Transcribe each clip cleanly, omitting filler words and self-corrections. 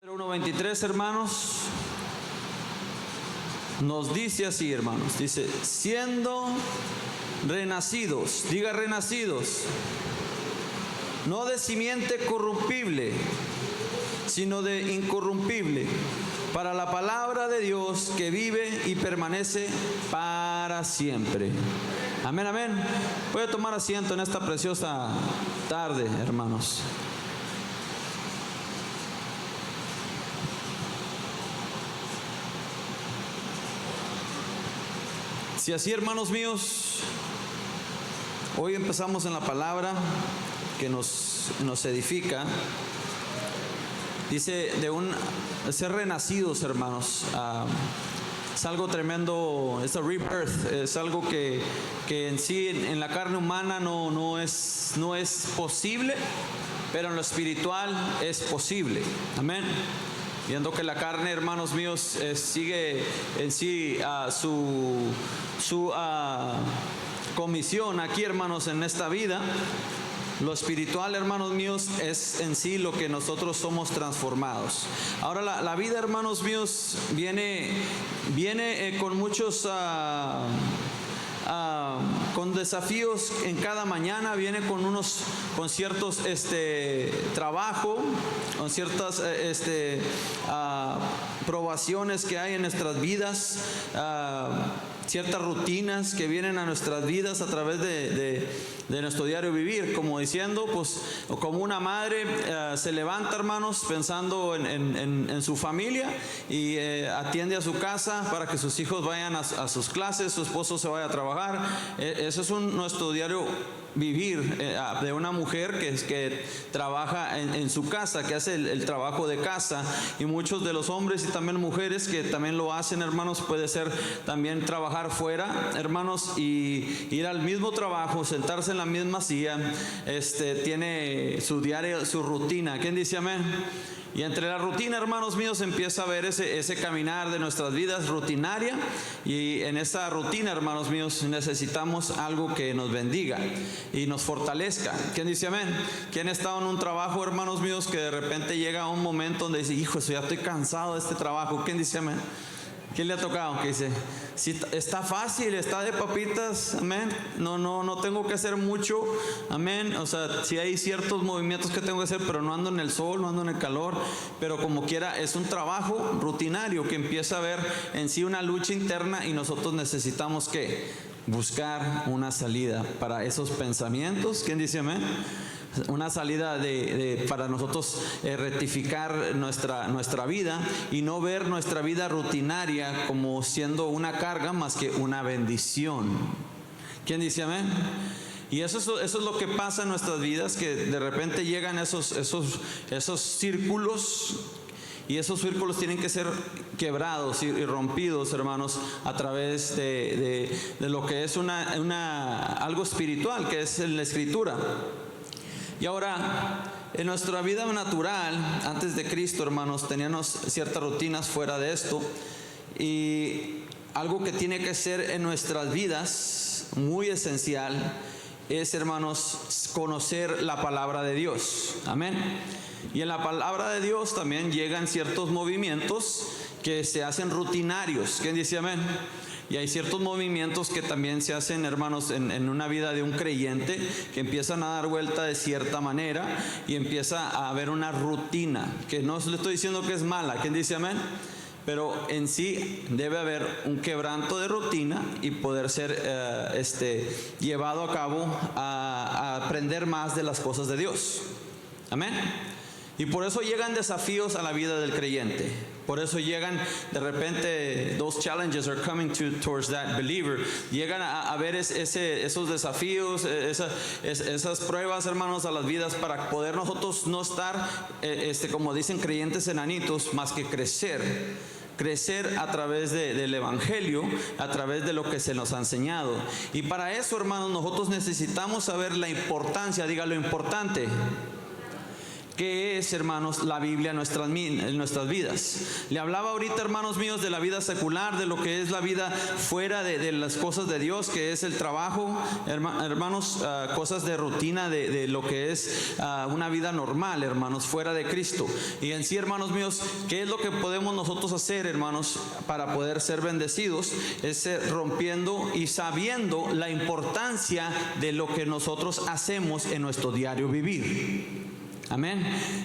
1:23, hermanos, nos dice así, hermanos, dice, siendo renacidos, diga renacidos, no de simiente corruptible, sino de incorruptible, para la palabra de Dios que vive y permanece para siempre. Amén, amén. Puede tomar asiento en esta preciosa tarde, hermanos. Si así, hermanos míos, hoy empezamos en la palabra que nos edifica. Dice de ser renacidos, hermanos. Es algo tremendo, es a rebirth, es algo que en sí, en la carne humana no es posible, pero en lo espiritual es posible. Amén. Viendo que la carne, hermanos míos, sigue en sí su comisión aquí, hermanos, en esta vida. Lo espiritual, hermanos míos, es en sí lo que nosotros somos transformados. Ahora la vida, hermanos míos, viene con muchos con desafíos en cada mañana, viene con ciertos trabajo, con ciertas probaciones que hay en nuestras vidas, ciertas rutinas que vienen a nuestras vidas a través de nuestro diario vivir, como diciendo, pues, como una madre se levanta, hermanos, pensando en su familia y atiende a su casa para que sus hijos vayan a sus clases, su esposo se vaya a trabajar. Eso es nuestro diario vivir de una mujer que trabaja en su casa, que hace el trabajo de casa, y muchos de los hombres y también mujeres que también lo hacen, hermanos. Puede ser también trabajar fuera, hermanos, y ir al mismo trabajo, sentarse en la misma silla, tiene su diario, su rutina. ¿Quién dice amén? Y entre la rutina, hermanos míos, empieza a ver ese caminar de nuestras vidas rutinaria, y en esa rutina, hermanos míos, necesitamos algo que nos bendiga y nos fortalezca. ¿Quién dice amén? ¿Quién ha estado en un trabajo, hermanos míos, que de repente llega un momento donde dice, hijo, ya estoy cansado de este trabajo? ¿Quién dice amén? ¿Quién le ha tocado? Que dice, si está fácil, está de papitas, amén, no tengo que hacer mucho, amén, o sea, si hay ciertos movimientos que tengo que hacer, pero no ando en el sol, no ando en el calor, pero como quiera, es un trabajo rutinario que empieza a ver en sí una lucha interna, y nosotros necesitamos que buscar una salida para esos pensamientos. ¿Quién dice amén? Una salida para nosotros rectificar nuestra vida y no ver nuestra vida rutinaria como siendo una carga más que una bendición. ¿Quién dice amén? Y eso es lo que pasa en nuestras vidas, que de repente llegan esos círculos, y esos círculos tienen que ser quebrados y rompidos, hermanos, a través de lo que es algo espiritual, que es la Escritura. Y ahora, en nuestra vida natural, antes de Cristo, hermanos, teníamos ciertas rutinas fuera de esto. Y algo que tiene que ser en nuestras vidas, muy esencial, es, hermanos, conocer la palabra de Dios. Amén. Y en la palabra de Dios también llegan ciertos movimientos que se hacen rutinarios. ¿Quién dice amén? Y hay ciertos movimientos que también se hacen, hermanos, en una vida de un creyente, que empiezan a dar vuelta de cierta manera y empieza a haber una rutina, que no le estoy diciendo que es mala. ¿Quién dice amén? Pero en sí debe haber un quebranto de rutina y poder ser llevado a cabo a aprender más de las cosas de Dios. Amén. Y por eso llegan desafíos a la vida del creyente. Por eso llegan de repente, those challenges are coming towards that believer. Llegan a ver esos desafíos, esas pruebas, hermanos, a las vidas, para poder nosotros no estar, como dicen, creyentes enanitos, más que crecer a través del Evangelio, a través de lo que se nos ha enseñado. Y para eso, hermanos, nosotros necesitamos saber la importancia, diga lo importante. qué es, hermanos, la Biblia en nuestras vidas. Le hablaba ahorita, hermanos míos, de la vida secular, de lo que es la vida fuera de las cosas de Dios, que es el trabajo, hermanos, cosas de rutina, de lo que es una vida normal, hermanos, fuera de Cristo. Y en sí, hermanos míos, ¿qué es lo que podemos nosotros hacer, hermanos, para poder ser bendecidos? Es rompiendo y sabiendo la importancia de lo que nosotros hacemos en nuestro diario vivir. Amén.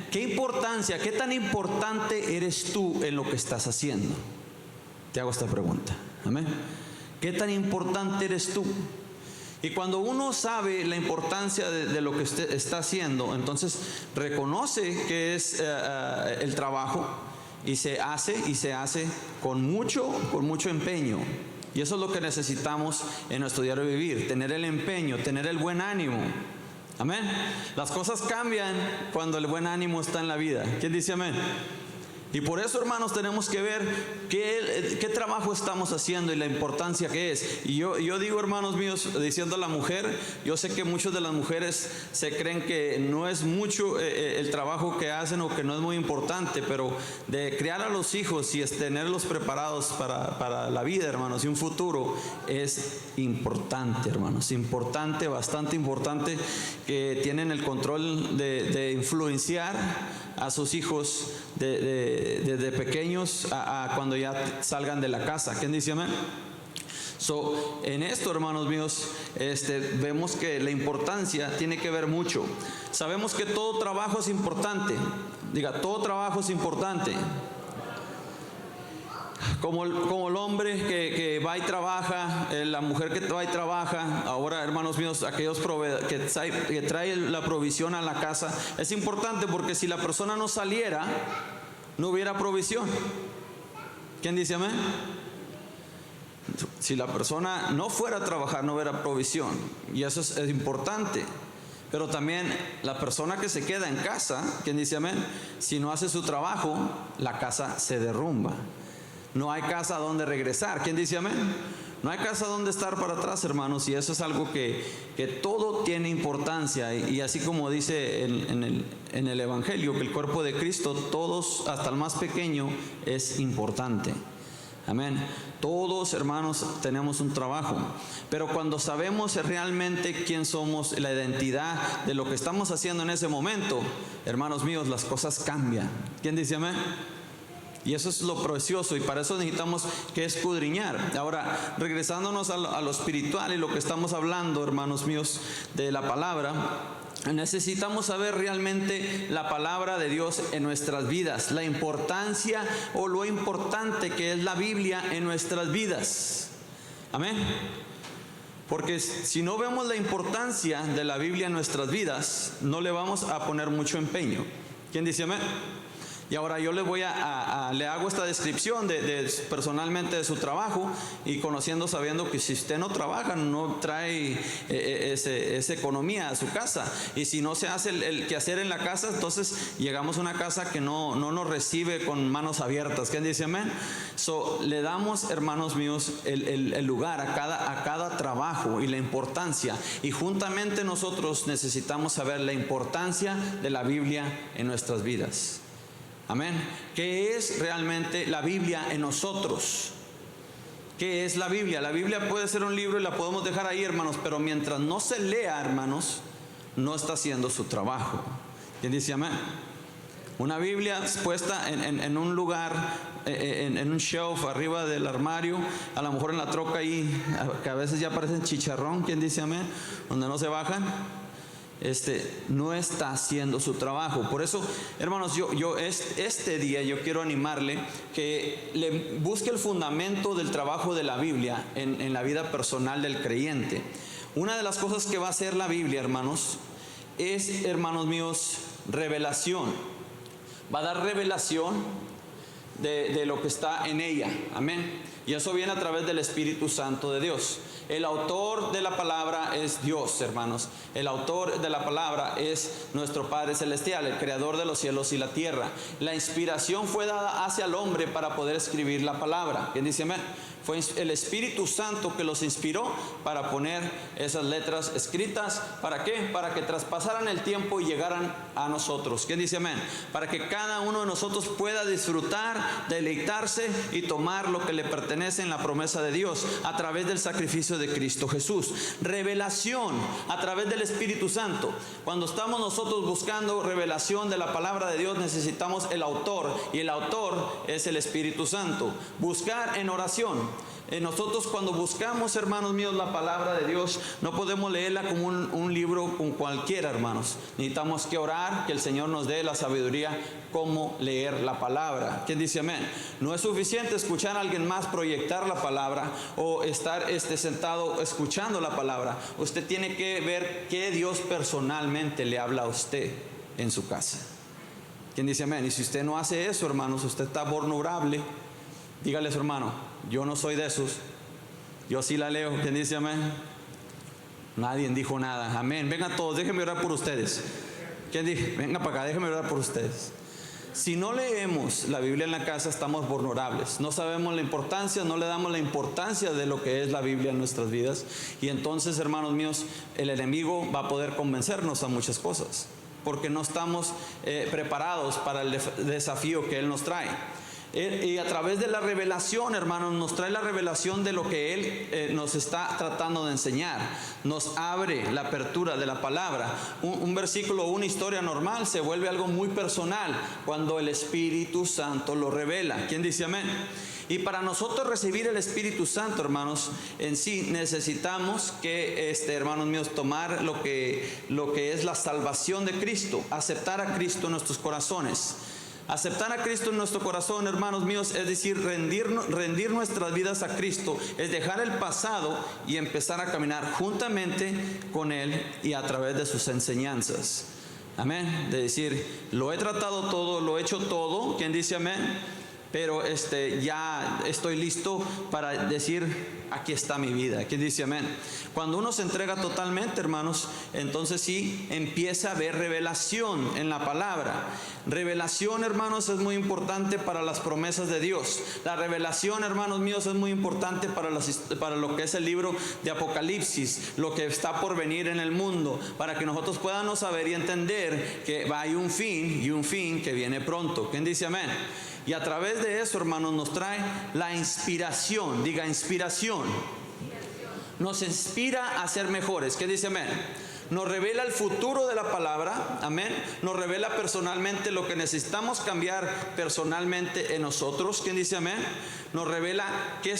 ¿Qué importancia, qué tan importante eres tú en lo que estás haciendo? Te hago esta pregunta. Amén. ¿Qué tan importante eres tú? Y cuando uno sabe la importancia de lo que usted está haciendo, entonces reconoce que es el trabajo y se hace con mucho empeño. Y eso es lo que necesitamos en nuestro diario vivir, tener el empeño, tener el buen ánimo. Amén. Las cosas cambian cuando el buen ánimo está en la vida. ¿Quién dice amén? Y por eso, hermanos, tenemos que ver qué trabajo estamos haciendo y la importancia que es. Y yo digo, hermanos míos, diciendo a la mujer, yo sé que muchas de las mujeres se creen que no es mucho el trabajo que hacen o que no es muy importante, pero de criar a los hijos y tenerlos preparados para la vida, hermanos, y un futuro es importante, hermanos, importante, bastante importante, que tienen el control de influenciar a sus hijos desde pequeños a cuando ya salgan de la casa. ¿Quién dice amén? En esto, hermanos míos, vemos que la importancia tiene que ver mucho. Sabemos que todo trabajo es importante. Diga, todo trabajo es importante. Como el hombre que va y trabaja, la mujer que va y trabaja, ahora, hermanos míos, aquellos que trae la provisión a la casa, es importante porque si la persona no saliera, no hubiera provisión. ¿Quién dice amén? Si la persona no fuera a trabajar, no hubiera provisión, y eso es importante. Pero también la persona que se queda en casa, ¿quién dice amén? Si no hace su trabajo, la casa se derrumba. No hay casa a donde regresar. ¿Quién dice amén? No hay casa donde estar para atrás, hermanos. Y eso es algo que todo tiene importancia. Y así como dice en el Evangelio, que el cuerpo de Cristo, todos, hasta el más pequeño, es importante. Amén. Todos, hermanos, tenemos un trabajo. Pero cuando sabemos realmente quién somos, la identidad de lo que estamos haciendo en ese momento, hermanos míos, las cosas cambian. ¿Quién dice amén? Y eso es lo precioso, y para eso necesitamos que escudriñar. Ahora, regresándonos a lo espiritual y lo que estamos hablando, hermanos míos, de la palabra, necesitamos saber realmente la palabra de Dios en nuestras vidas, la importancia o lo importante que es la Biblia en nuestras vidas. Amén. Porque si no vemos la importancia de la Biblia en nuestras vidas, no le vamos a poner mucho empeño. ¿Quién dice amén? Y ahora yo le hago esta descripción personalmente de su trabajo, y sabiendo que si usted no trabaja, no trae esa economía a su casa. Y si no se hace el quehacer en la casa, entonces llegamos a una casa que no nos recibe con manos abiertas. ¿Quién dice amén? Le damos, hermanos míos, el lugar a cada trabajo y la importancia. Y juntamente nosotros necesitamos saber la importancia de la Biblia en nuestras vidas. Amén. ¿Qué es realmente la Biblia en nosotros? ¿Qué es la Biblia? La Biblia puede ser un libro y la podemos dejar ahí, hermanos, pero mientras no se lea, hermanos, no está haciendo su trabajo. ¿Quién dice amén? Una Biblia puesta en un lugar, en un shelf arriba del armario, a lo mejor en la troca ahí, que a veces ya parecen chicharrón. ¿Quién dice amén? Donde no se bajan. No está haciendo su trabajo. Por eso, hermanos, este día yo quiero animarle que le busque el fundamento del trabajo de la Biblia en la vida personal del creyente. Una de las cosas que va a hacer la Biblia, hermanos, es, hermanos míos, revelación. Va a dar revelación de lo que está en ella. Amén. Y eso viene a través del Espíritu Santo de Dios. El autor de la palabra es Dios, hermanos. El autor de la palabra es nuestro Padre Celestial, el creador de los cielos y la tierra. La inspiración fue dada hacia el hombre para poder escribir la palabra. ¿Quién dice amén? Fue el Espíritu Santo que los inspiró para poner esas letras escritas. ¿Para qué? Para que traspasaran el tiempo y llegaran a nosotros. ¿Quién dice amén? Para que cada uno de nosotros pueda disfrutar, deleitarse y tomar lo que le pertenece en la promesa de Dios a través del sacrificio de Cristo Jesús. Revelación a través del Espíritu Santo. Cuando estamos nosotros buscando revelación de la palabra de Dios, necesitamos el autor, y el autor es el Espíritu Santo. Buscar en oración. Nosotros cuando buscamos, hermanos míos, la palabra de Dios, no podemos leerla como un libro con cualquiera, hermanos. Necesitamos que orar, que el Señor nos dé la sabiduría cómo leer la palabra. ¿Quién dice amén? No es suficiente escuchar a alguien más proyectar la palabra o estar sentado escuchando la palabra. Usted tiene que ver qué Dios personalmente le habla a usted en su casa. ¿Quién dice amén? Y si usted no hace eso, hermanos, usted está vulnerable. Dígale a su hermano: yo no soy de esos, yo sí la leo. ¿Quién dice amén? Nadie dijo nada. Amén. Vengan todos, déjenme orar por ustedes. ¿Quién dijo? Venga para acá, déjenme orar por ustedes. Si no leemos la Biblia en la casa, estamos vulnerables. No sabemos la importancia, no le damos la importancia de lo que es la Biblia en nuestras vidas. Y entonces, hermanos míos, el enemigo va a poder convencernos a muchas cosas, porque no estamos preparados para el desafío que Él nos trae. Y a través de la revelación, hermanos, nos trae la revelación de lo que Él nos está tratando de enseñar. Nos abre la apertura de la palabra. Un versículo o una historia normal se vuelve algo muy personal cuando el Espíritu Santo lo revela. ¿Quién dice amén? Y para nosotros recibir el Espíritu Santo, hermanos, en sí necesitamos que, hermanos míos, tomar lo que es la salvación de Cristo, aceptar a Cristo en nuestros corazones. Aceptar a Cristo en nuestro corazón, hermanos míos, es decir, rendir nuestras vidas a Cristo, es dejar el pasado y empezar a caminar juntamente con Él y a través de sus enseñanzas. Amén. De decir, lo he tratado todo, lo he hecho todo. ¿Quién dice amén? Pero ya estoy listo para decir, aquí está mi vida. ¿Quién dice amén? Cuando uno se entrega totalmente, hermanos, entonces sí empieza a haber revelación en la palabra. Revelación, hermanos, es muy importante para las promesas de Dios. La revelación, hermanos míos, es muy importante para lo que es el libro de Apocalipsis, lo que está por venir en el mundo, para que nosotros podamos saber y entender que hay un fin, y un fin que viene pronto. ¿Quién dice amén? Y a través de eso, hermanos, nos trae la inspiración. Diga inspiración. Nos inspira a ser mejores. ¿Qué dice amén? Nos revela el futuro de la palabra. Amén. Nos revela personalmente lo que necesitamos cambiar personalmente en nosotros. ¿Quién dice amén? Nos revela qué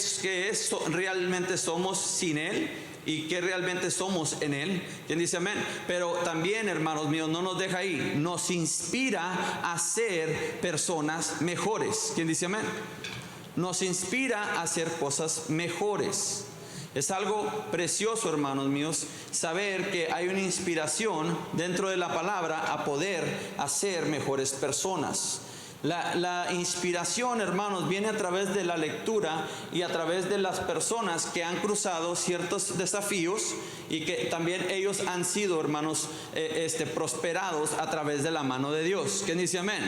realmente somos sin Él y qué realmente somos en Él. ¿Quién dice amén? Pero también, hermanos míos, no nos deja ahí. Nos inspira a ser personas mejores. ¿Quién dice amén? Nos inspira a hacer cosas mejores. Es algo precioso, hermanos míos, saber que hay una inspiración dentro de la palabra a poder hacer mejores personas. La inspiración, hermanos, viene a través de la lectura y a través de las personas que han cruzado ciertos desafíos y que también ellos han sido, hermanos, prosperados a través de la mano de Dios. ¿Quién dice amén?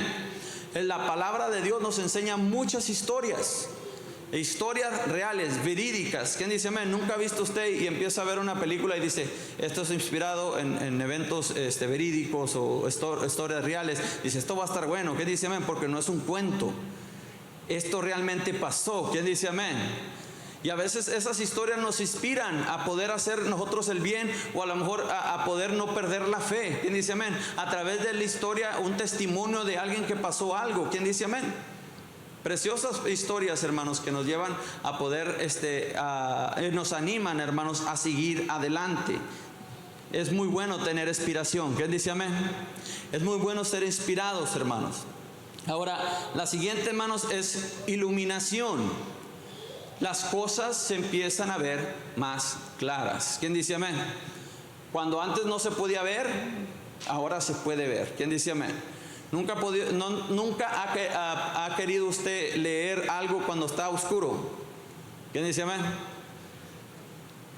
La palabra de Dios nos enseña muchas historias reales, verídicas. ¿Quién dice amén? Nunca ha visto usted y empieza a ver una película y dice, esto es inspirado en eventos verídicos o historias reales. Dice, esto va a estar bueno. ¿Qué dice amén? Porque no es un cuento. Esto realmente pasó. ¿Quién dice amén? Y a veces esas historias nos inspiran a poder hacer nosotros el bien, o a lo mejor a poder no perder la fe. ¿Quién dice amén? A través de la historia, un testimonio de alguien que pasó algo. ¿Quién dice amén? Preciosas historias, hermanos, que nos llevan a poder, nos animan, hermanos, a seguir adelante. Es muy bueno tener inspiración. ¿Quién dice amén? Es muy bueno ser inspirados, hermanos. Ahora, la siguiente, hermanos, es iluminación. Las cosas se empiezan a ver más claras. ¿Quién dice amén? Cuando antes no se podía ver, ahora se puede ver. ¿Quién dice amén? Nunca ha querido usted leer algo cuando está oscuro. ¿Quién dice amén?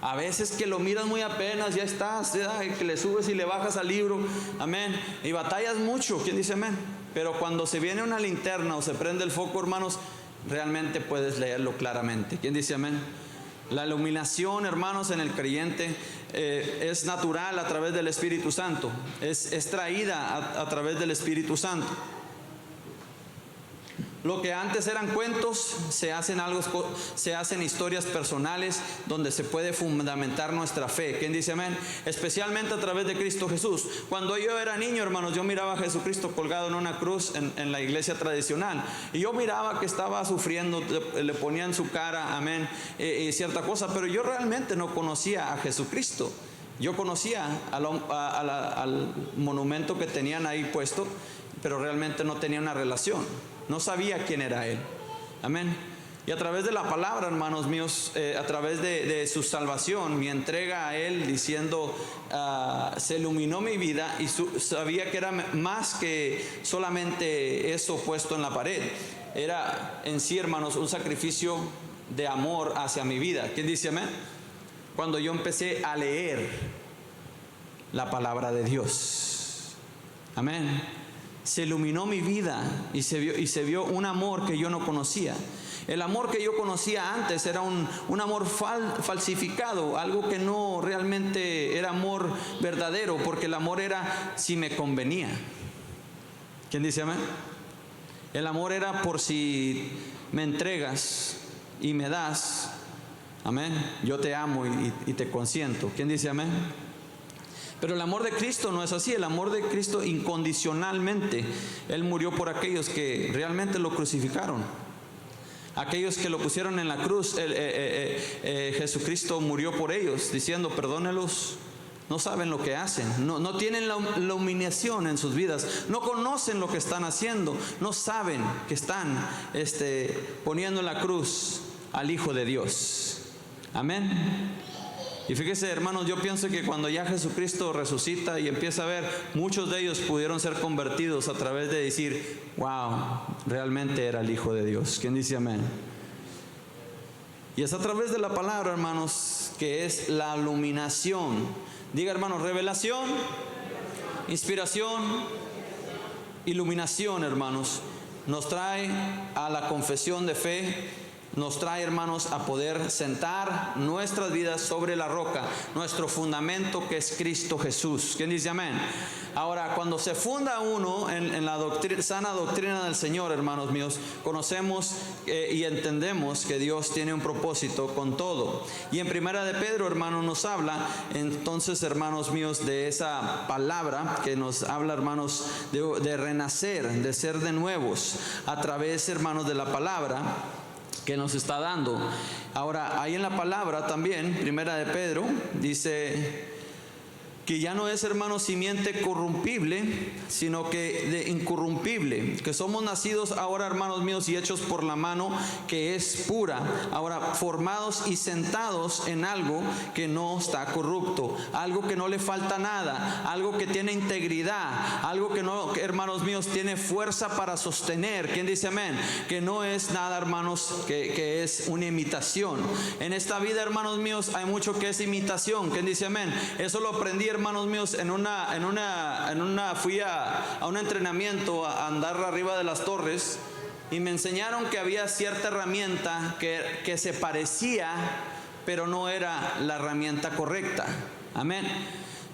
A veces que lo miras muy apenas, ya estás, que le subes y le bajas al libro, amén, y batallas mucho. ¿Quién dice amén? Pero cuando se viene una linterna o se prende el foco, hermanos, realmente puedes leerlo claramente. ¿Quién dice amén? La iluminación, hermanos, en el creyente es natural a través del Espíritu Santo, es traída a través del Espíritu Santo. Lo que antes eran cuentos, se hacen historias personales donde se puede fundamentar nuestra fe. ¿Quién dice amén? Especialmente a través de Cristo Jesús. Cuando yo era niño, hermanos, yo miraba a Jesucristo colgado en una cruz en la iglesia tradicional. Y yo miraba que estaba sufriendo, le ponían su cara, amén, y cierta cosa. Pero yo realmente no conocía a Jesucristo. Yo conocía al monumento que tenían ahí puesto, pero realmente no tenía una relación. No sabía quién era Él. Amén. Y a través de la palabra, hermanos míos, a través de su salvación, mi entrega a Él, diciendo, se iluminó mi vida y sabía que era más que solamente eso puesto en la pared. Era en sí, hermanos, un sacrificio de amor hacia mi vida. ¿Quién dice amén? Cuando yo empecé a leer la palabra de Dios. Amén. Se iluminó mi vida y se vio un amor que yo no conocía. El amor que yo conocía antes era un amor falsificado, algo que no realmente era amor verdadero, porque el amor era si me convenía. ¿Quién dice amén? El amor era por si me entregas y me das, amén, yo te amo y te consiento. ¿Quién dice amén? Pero el amor de Cristo no es así. El amor de Cristo incondicionalmente. Él murió por aquellos que realmente lo crucificaron. Aquellos que lo pusieron en la cruz, Jesucristo murió por ellos, diciendo, perdónelos, no saben lo que hacen, no tienen la iluminación en sus vidas, no conocen lo que están haciendo, no saben que están poniendo en la cruz al Hijo de Dios. Amén. Y fíjese, hermanos, yo pienso que cuando ya Jesucristo resucita y empieza a ver, muchos de ellos pudieron ser convertidos a través de decir, wow, realmente era el Hijo de Dios. ¿Quién dice amén? Y es a través de la palabra, hermanos, que es la iluminación. Diga, hermanos, revelación, inspiración, iluminación, hermanos. Nos trae a la confesión de fe. Nos trae, hermanos, a poder sentar nuestras vidas sobre la roca, nuestro fundamento que es Cristo Jesús. ¿Quién dice amén? Ahora, cuando se funda uno en la sana doctrina del Señor, hermanos míos, conocemos y entendemos que Dios tiene un propósito con todo. Y en Primera de Pedro, hermanos, nos habla, entonces, hermanos míos, de esa palabra que nos habla, hermanos, de renacer, de ser de nuevos, a través, hermanos, de la palabra que nos está dando. Ahora, ahí en la palabra también, Primera de Pedro, dice que ya no es, hermano, simiente corrompible, sino que de incorrumpible, que somos nacidos ahora, hermanos míos, y hechos por la mano que es pura, ahora formados y sentados en algo que no está corrupto, algo que no le falta nada, algo que tiene integridad, algo que no, hermanos míos, tiene fuerza para sostener. ¿Quién dice amén? Que no es nada, hermanos, que es una imitación. En esta vida, hermanos míos, hay mucho que es imitación. ¿Quién dice amén? Eso lo aprendí, hermanos míos, fui a un entrenamiento a andar arriba de las torres y me enseñaron que había cierta herramienta que se parecía, pero no era la herramienta correcta. Amén.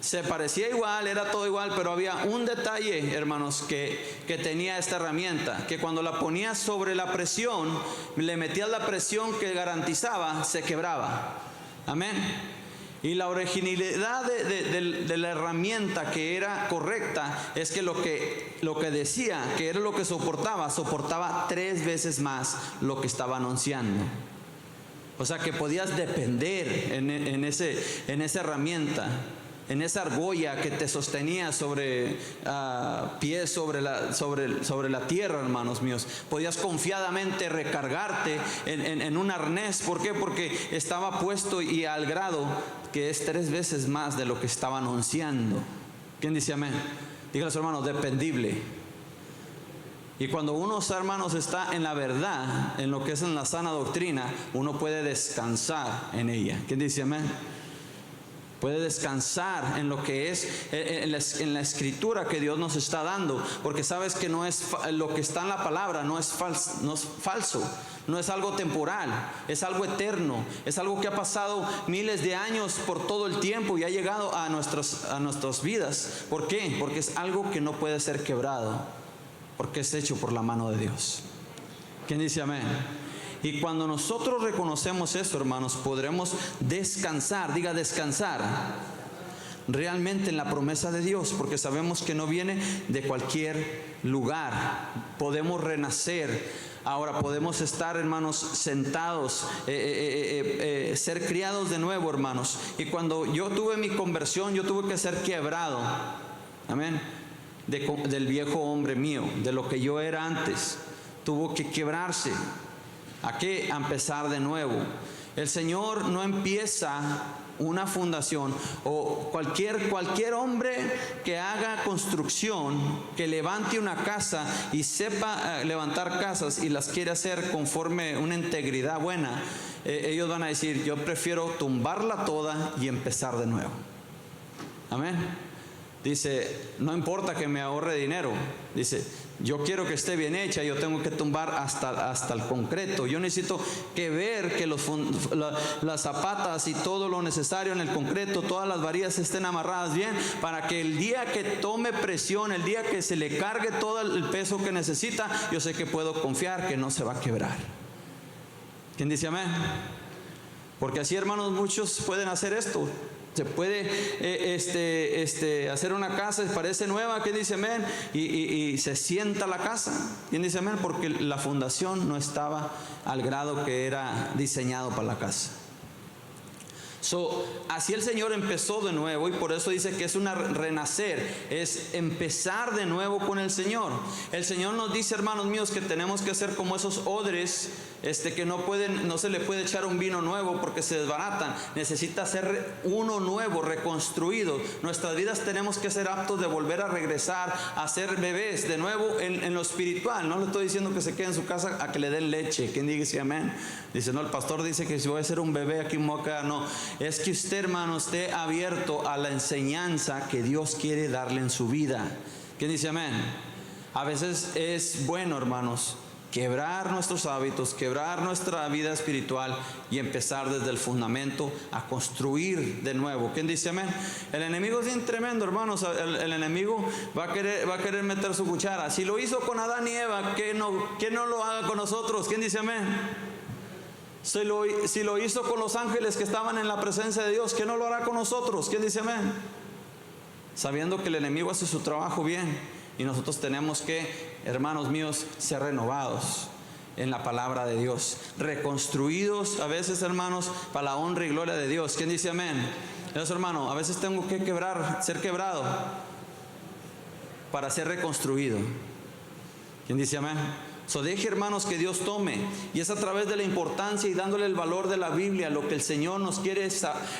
Se parecía igual, era todo igual, pero había un detalle, hermanos, que tenía esta herramienta, que cuando la ponías sobre la presión, le metías la presión que garantizaba, se quebraba. Amén. Y la originalidad de la herramienta que era correcta es que lo que decía, que era lo que soportaba 3 veces más lo que estaba anunciando. O sea que podías depender en esa herramienta, en esa argolla que te sostenía sobre pies sobre la tierra, hermanos míos. Podías confiadamente recargarte en un arnés. ¿Por qué? Porque estaba puesto y al grado que es 3 veces más de lo que estaba anunciando. ¿Quién dice amén? Dígale a su hermano, dependible. Y cuando uno, hermanos, está en la verdad, en lo que es en la sana doctrina, uno puede descansar en ella. ¿Quién dice amén? Puede descansar en lo que es en la escritura que Dios nos está dando, porque sabes que no es lo que está en la palabra, no es falso, no es algo temporal, es algo eterno, es algo que ha pasado miles de años por todo el tiempo y ha llegado a nuestras vidas. ¿Por qué? Porque es algo que no puede ser quebrado, porque es hecho por la mano de Dios. ¿Quién dice amén? Y cuando nosotros reconocemos eso, hermanos, podremos descansar, diga descansar, realmente en la promesa de Dios, porque sabemos que no viene de cualquier lugar. Podemos renacer. Ahora podemos estar, hermanos, sentados, ser criados de nuevo, hermanos. Y cuando yo tuve mi conversión, yo tuve que ser quebrado, amén, del viejo hombre mío, de lo que yo era antes. Tuvo que quebrarse. ¿A qué? A empezar de nuevo. El Señor no empieza una fundación o cualquier hombre que haga construcción, que levante una casa y sepa levantar casas y las quiere hacer conforme una integridad buena. Ellos van a decir: yo prefiero tumbarla toda y empezar de nuevo. Amén. Dice: no importa que me ahorre dinero. Dice: yo quiero que esté bien hecha, yo tengo que tumbar hasta el concreto. Yo necesito que ver que las zapatas y todo lo necesario en el concreto, todas las varillas estén amarradas bien, para que el día que tome presión, el día que se le cargue todo el peso que necesita, yo sé que puedo confiar que no se va a quebrar. ¿Quién dice amén? Porque así, hermanos, muchos pueden hacer esto. Se puede hacer una casa, parece nueva, ¿quién dice amén? Y se sienta la casa, ¿quién dice amén? Porque la fundación no estaba al grado que era diseñado para la casa. Así el Señor empezó de nuevo, y por eso dice que es una renacer, es empezar de nuevo con el Señor. El Señor nos dice, hermanos míos, que tenemos que ser como esos odres que no se le puede echar un vino nuevo porque se desbaratan. Necesita ser uno nuevo, reconstruido. Nuestras vidas tenemos que ser aptos de volver a regresar a ser bebés de nuevo en lo espiritual. No le estoy diciendo que se quede en su casa a que le den leche. ¿Quién dice amén? Dice: no, el pastor dice que si voy a ser un bebé aquí en Moca. No, es que usted, hermano, esté abierto a la enseñanza que Dios quiere darle en su vida. ¿Quién dice amén? A veces es bueno, hermanos, quebrar nuestros hábitos, quebrar nuestra vida espiritual y empezar desde el fundamento a construir de nuevo. ¿Quién dice amén? El enemigo es bien tremendo, hermanos. El enemigo va a querer meter su cuchara. Si lo hizo con Adán y Eva, que no lo haga con nosotros. ¿Quién dice amén? Si lo hizo con los ángeles que estaban en la presencia de Dios, ¿qué no lo hará con nosotros? ¿Quién dice amén? Sabiendo que el enemigo hace su trabajo bien, y nosotros tenemos que, hermanos míos, ser renovados en la palabra de Dios, reconstruidos a veces, hermanos, para la honra y gloria de Dios. ¿Quién dice amén? Entonces, hermano, a veces tengo que ser quebrado para ser reconstruido. ¿Quién dice amén? Deje, hermanos, que Dios tome, y es a través de la importancia y dándole el valor de la Biblia lo que el Señor nos quiere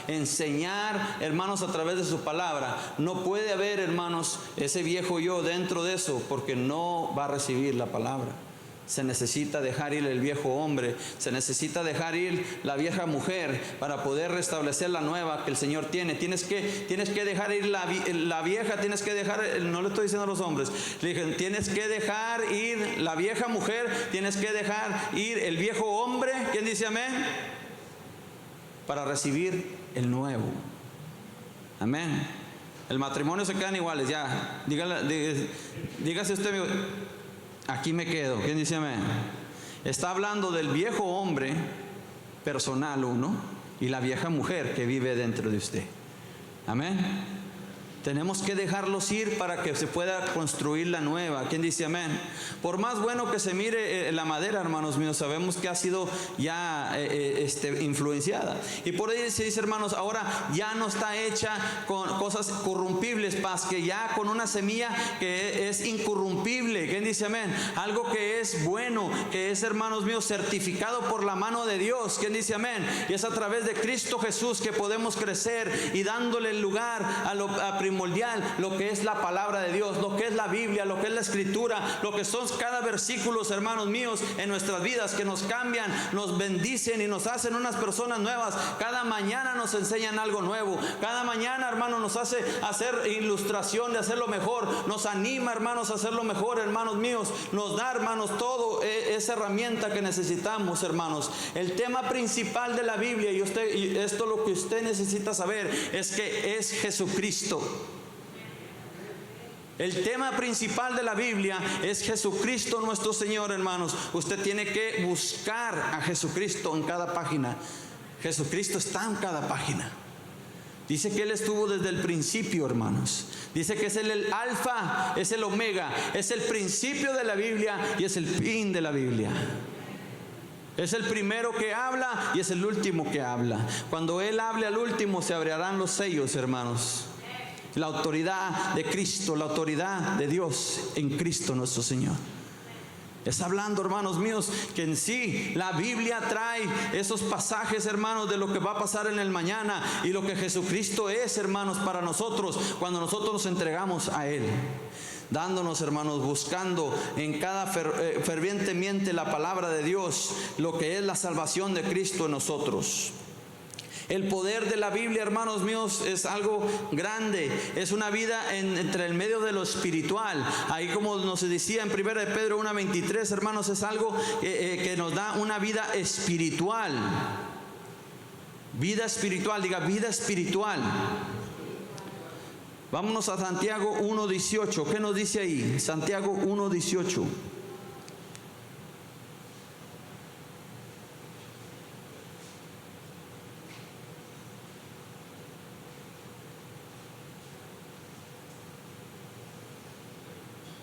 enseñar, hermanos, a través de su palabra. No puede haber, hermanos, ese viejo yo dentro de eso, porque no va a recibir la palabra. Se necesita dejar ir el viejo hombre, se necesita dejar ir la vieja mujer para poder restablecer la nueva que el Señor tiene. Tienes que dejar ir la vieja, tienes que dejar, no le estoy diciendo a los hombres, le dije, tienes que dejar ir la vieja mujer, tienes que dejar ir el viejo hombre. ¿Quién dice amén? Para recibir el nuevo. Amén. El matrimonio se quedan iguales, ya. Dígase usted, amigo, aquí me quedo. ¿Quién dice amén? Está hablando del viejo hombre personal uno y la vieja mujer que vive dentro de usted. Amén. Tenemos que dejarlos ir para que se pueda construir la nueva. ¿Quién dice amén? Por más bueno que se mire la madera, hermanos míos, sabemos que ha sido ya influenciada. Y por ahí se dice, hermanos, ahora ya no está hecha con cosas corrompibles, más que ya con una semilla que es incorrumpible. ¿Quién dice amén? Algo que es bueno, que es, hermanos míos, certificado por la mano de Dios. ¿Quién dice amén? Y es a través de Cristo Jesús que podemos crecer y dándole el lugar a primordial, lo que es la palabra de Dios, lo que es la Biblia, lo que es la Escritura, lo que son cada versículo, hermanos míos, en nuestras vidas, que nos cambian, nos bendicen y nos hacen unas personas nuevas. Cada mañana nos enseñan algo nuevo. Cada mañana, hermanos, nos hace hacer ilustración de hacerlo mejor. Nos anima, hermanos, a hacerlo mejor, hermanos míos. Nos da, hermanos, todo esa herramienta que necesitamos, hermanos. El tema principal de la Biblia, y esto lo que usted necesita saber, es que es Jesucristo. El tema principal de la Biblia es Jesucristo nuestro Señor, hermanos. Usted tiene que buscar a Jesucristo en cada página. Jesucristo está en cada página. Dice que Él estuvo desde el principio, hermanos. Dice que es el alfa, es el omega, es el principio de la Biblia y es el fin de la Biblia. Es el primero que habla y es el último que habla. Cuando Él hable al último, se abrirán los sellos, hermanos. La autoridad de Cristo, la autoridad de Dios en Cristo nuestro Señor. Está hablando, hermanos míos, que en sí la Biblia trae esos pasajes, hermanos, de lo que va a pasar en el mañana y lo que Jesucristo es, hermanos, para nosotros cuando nosotros nos entregamos a Él. Dándonos, hermanos, buscando en cada fervientemente la palabra de Dios, lo que es la salvación de Cristo en nosotros. El poder de la Biblia, hermanos míos, es algo grande. Es una vida entre el medio de lo espiritual. Ahí, como nos decía en 1 de Pedro 1:23, hermanos, es algo que nos da una vida espiritual. Vida espiritual, diga vida espiritual. Vámonos a Santiago 1:18. ¿Qué nos dice ahí? Santiago 1:18.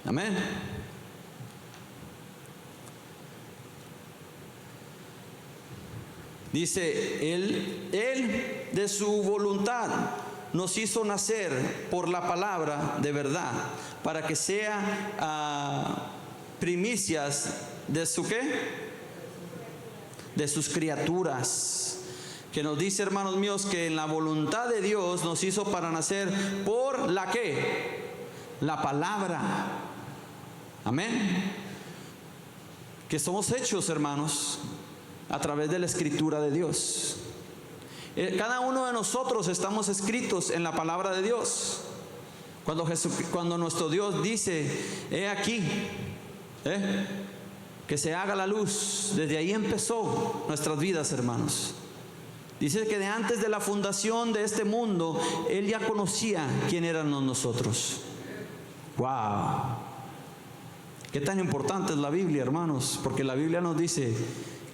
Amén. Dice, Él de su voluntad nos hizo nacer por la palabra de verdad, para que sea primicias de su ¿qué? De sus criaturas. Que nos dice, hermanos míos, que en la voluntad de Dios nos hizo para nacer por la ¿qué? La palabra. Amén. Que somos hechos, hermanos, a través de la escritura de Dios. Cada uno de nosotros estamos escritos en la palabra de Dios. Cuando nuestro Dios dice, he aquí, que se haga la luz, desde ahí empezó nuestras vidas, hermanos. Dice que de antes de la fundación de este mundo, Él ya conocía quién éramos nosotros. Wow. Qué tan importante es la Biblia, hermanos, porque la Biblia nos dice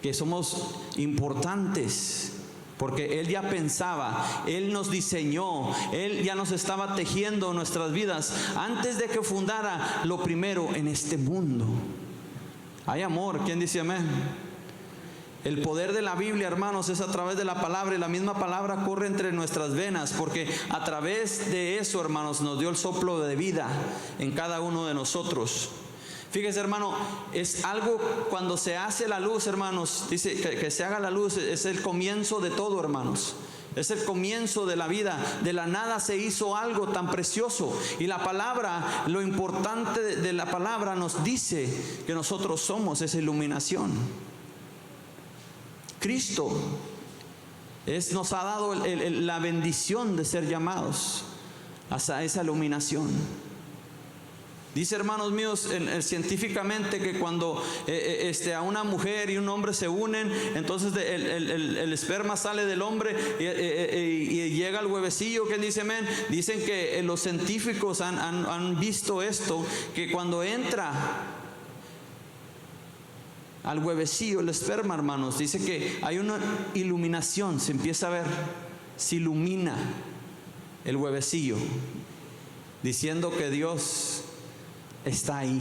que somos importantes, porque Él ya pensaba, Él nos diseñó, Él ya nos estaba tejiendo nuestras vidas antes de que fundara lo primero en este mundo. Hay amor, ¿quién dice amén? El poder de la Biblia, hermanos, es a través de la palabra, y la misma palabra corre entre nuestras venas, porque a través de eso, hermanos, nos dio el soplo de vida en cada uno de nosotros. Fíjese, hermano, es algo cuando se hace la luz, hermanos, dice que se haga la luz, es el comienzo de todo, hermanos. Es el comienzo de la vida. De la nada se hizo algo tan precioso. Y la palabra, lo importante de la palabra nos dice que nosotros somos esa iluminación. Cristo nos ha dado la bendición de ser llamados a esa iluminación. Dice, hermanos míos, científicamente que cuando a una mujer y un hombre se unen, entonces el esperma sale del hombre y llega al huevecillo. ¿Quién dice amén? Dicen que los científicos han visto esto, que cuando entra al huevecillo el esperma, hermanos, dice que hay una iluminación, se empieza a ver, se ilumina el huevecillo, diciendo que Dios está ahí.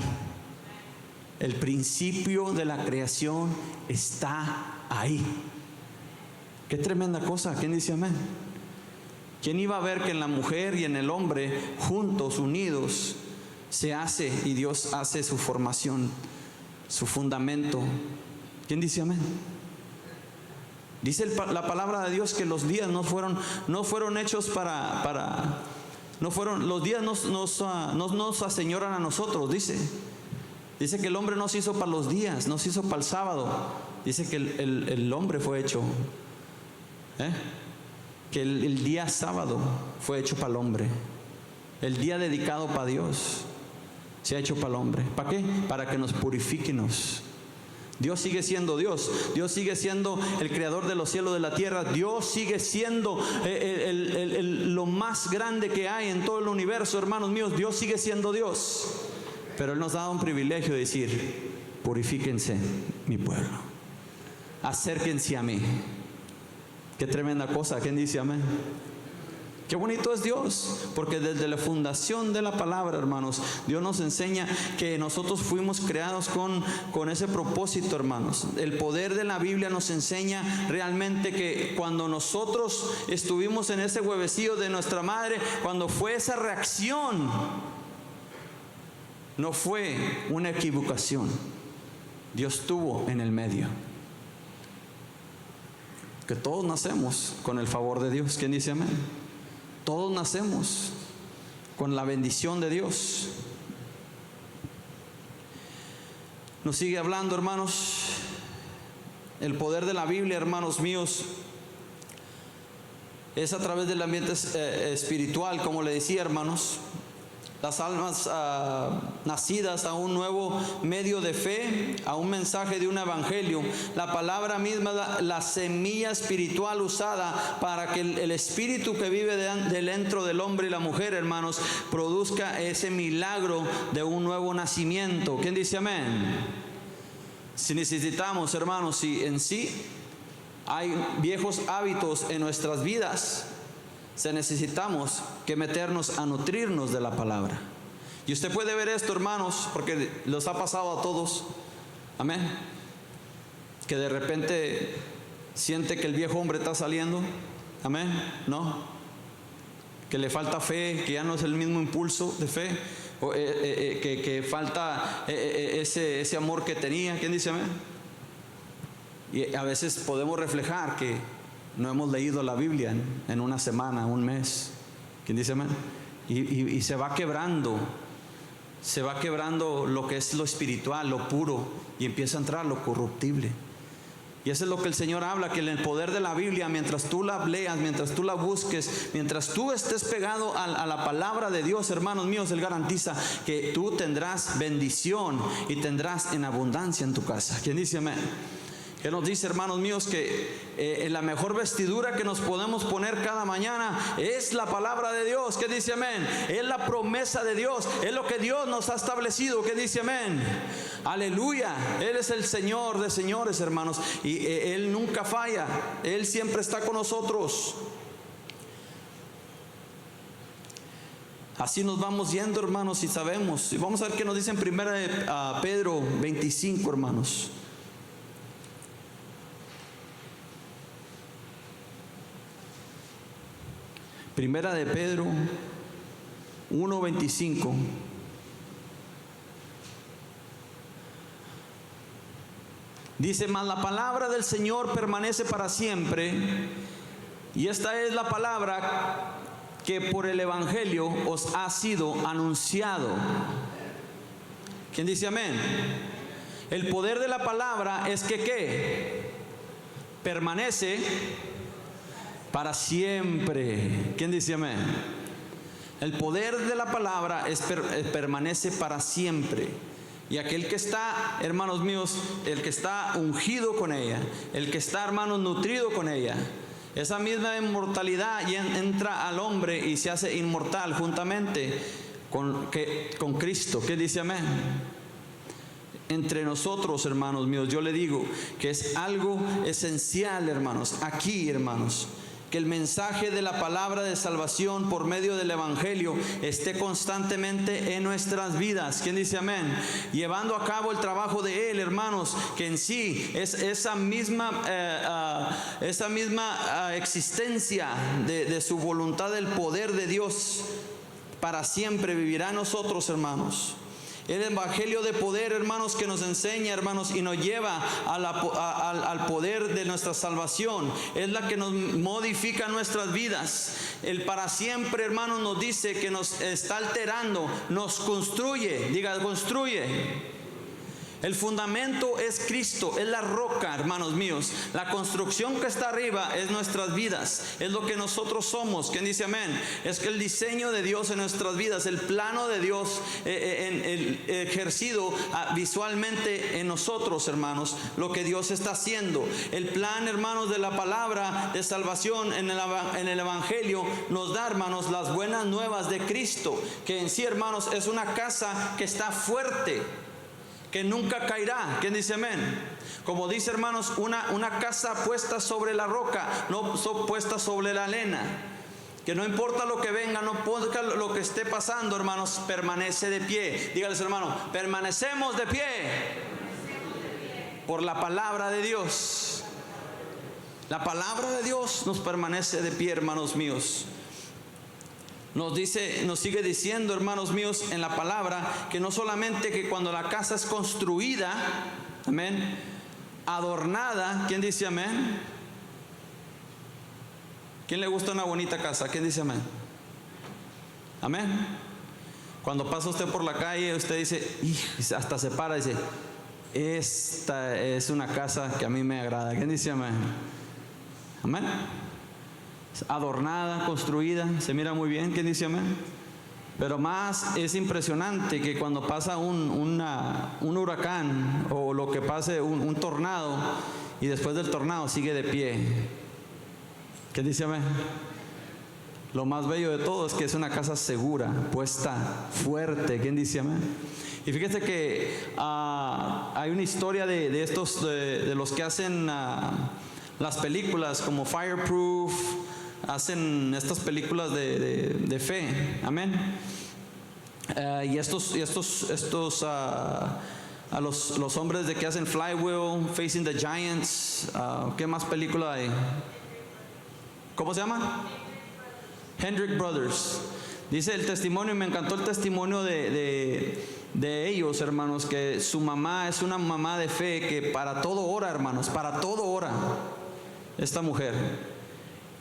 El principio de la creación está ahí. Qué tremenda cosa. ¿Quién dice amén? ¿Quién iba a ver que en la mujer y en el hombre, juntos, unidos, se hace y Dios hace su formación, su fundamento? ¿Quién dice amén? Dice la palabra de Dios que los días no fueron hechos para Los días nos aseñoran a nosotros, dice. Dice que el hombre no se hizo para los días, no se hizo para el sábado. Dice que el hombre fue hecho, que el día sábado fue hecho para el hombre. El día dedicado para Dios se ha hecho para el hombre. ¿Para qué? Para que nos purifiquemos. Dios sigue siendo Dios. Dios sigue siendo el creador de los cielos, de la tierra. Dios sigue siendo lo más grande que hay en todo el universo, hermanos míos. Dios sigue siendo Dios. Pero Él nos da un privilegio de decir: purifíquense, mi pueblo. Acérquense a mí. Qué tremenda cosa. ¿Quién dice amén? Qué bonito es Dios, porque desde la fundación de la palabra, hermanos, Dios nos enseña que nosotros fuimos creados con ese propósito, hermanos. El poder de la Biblia nos enseña realmente que cuando nosotros estuvimos en ese huevecillo de nuestra madre, cuando fue esa reacción, no fue una equivocación. Dios estuvo en el medio. Que todos nacemos con el favor de Dios. ¿Quién dice amén? Todos nacemos con la bendición de Dios. Nos sigue hablando, hermanos, el poder de la Biblia, hermanos míos, es a través del ambiente espiritual, como le decía, hermanos. Las almas nacidas a un nuevo medio de fe, a un mensaje de un evangelio. La palabra misma, la semilla espiritual usada para que el espíritu que vive dentro del hombre y la mujer, hermanos, produzca ese milagro de un nuevo nacimiento. ¿Quién dice amén? Si necesitamos, hermanos, si en sí hay viejos hábitos en nuestras vidas, necesitamos que meternos a nutrirnos de la palabra. Y usted puede ver esto, hermanos, porque los ha pasado a todos. Amén. Que de repente siente que el viejo hombre está saliendo. Amén. No. Que le falta fe, que ya no es el mismo impulso de fe. O, que falta ese amor que tenía. ¿Quién dice amén? Y a veces podemos reflejar que no hemos leído la Biblia en una semana, un mes. ¿Quién dice amén? Y se va quebrando lo que es lo espiritual, lo puro, y empieza a entrar lo corruptible. Y eso es lo que el Señor habla, que en el poder de la Biblia, mientras tú la leas, mientras tú la busques, mientras tú estés pegado a la palabra de Dios, hermanos míos, Él garantiza que tú tendrás bendición y tendrás en abundancia en tu casa. ¿Quién dice amén? Que nos dice, hermanos míos, que la mejor vestidura que nos podemos poner cada mañana es la palabra de Dios. ¿Qué dice amén? Es la promesa de Dios, es lo que Dios nos ha establecido. ¿Qué dice amén? Aleluya. Él es el Señor de señores, hermanos, y Él nunca falla. Él siempre está con nosotros. Así nos vamos yendo, hermanos, y sabemos. Y vamos a ver qué nos dice en 1 Pedro 25, hermanos. Primera de Pedro 1:25. Dice: mas la palabra del Señor permanece para siempre. Y esta es la palabra que por el evangelio os ha sido anunciado. ¿Quién dice amén? El poder de la palabra es que ¿qué? Permanece para siempre. ¿Quién dice amén? El poder de la palabra permanece para siempre. Y aquel que está, hermanos míos, el que está ungido con ella, el que está, hermanos, nutrido con ella, esa misma inmortalidad entra al hombre y se hace inmortal juntamente con Cristo. ¿Qué dice amén? Entre nosotros, hermanos míos, yo le digo que es algo esencial, hermanos, aquí, hermanos, que el mensaje de la palabra de salvación por medio del evangelio esté constantemente en nuestras vidas. ¿Quién dice amén? Llevando a cabo el trabajo de Él, hermanos, que en sí es esa misma existencia de su voluntad, del poder de Dios para siempre vivirá en nosotros, hermanos. El evangelio de poder, hermanos, que nos enseña, hermanos, y nos lleva al poder de nuestra salvación. Es la que nos modifica nuestras vidas. El para siempre, hermanos, nos dice que nos está alterando, nos construye. Diga, construye. El fundamento es Cristo, es la roca, hermanos míos. La construcción que está arriba es nuestras vidas, es lo que nosotros somos. ¿Quién dice amén? Es que el diseño de Dios en nuestras vidas, el plano de Dios ejercido visualmente en nosotros, hermanos, lo que Dios está haciendo. El plan, hermanos, de la palabra de salvación en el evangelio nos da, hermanos, las buenas nuevas de Cristo, que en sí, hermanos, es una casa que está fuerte, que nunca caerá. ¿Quién dice amén? Como dice, hermanos, una casa puesta sobre la roca, no puesta sobre la arena. Que no importa lo que venga, no importa lo que esté pasando, hermanos, permanece de pie. Dígales, hermano, permanecemos de pie por la palabra de Dios. La palabra de Dios nos permanece de pie, hermanos míos. Nos sigue diciendo, hermanos míos, en la palabra, que no solamente que cuando la casa es construida, amén, adornada. ¿Quién dice amén? ¿Quién le gusta una bonita casa? ¿Quién dice amén? Amén. Cuando pasa usted por la calle, usted dice, hasta se para y dice, esta es una casa que a mí me agrada. ¿Quién dice amén? Amén. Adornada, construida, se mira muy bien. ¿Quién dice amén? Pero más es impresionante que cuando pasa un huracán, o lo que pase, un tornado, y después del tornado sigue de pie. ¿Qué dice amén? Lo más bello de todo es que es una casa segura, puesta fuerte. ¿Quién dice amén? Y fíjese que hay una historia de estos, de los que hacen las películas como Fireproof. Hacen estas películas de fe, amén. Y a los hombres de que hacen Flywheel, Facing the Giants, ¿qué más película hay? ¿Cómo se llama? Hendrick Brothers. Dice el testimonio, y me encantó el testimonio de ellos, hermanos, que su mamá es una mamá de fe que para todo ora, hermanos, para todo ora esta mujer.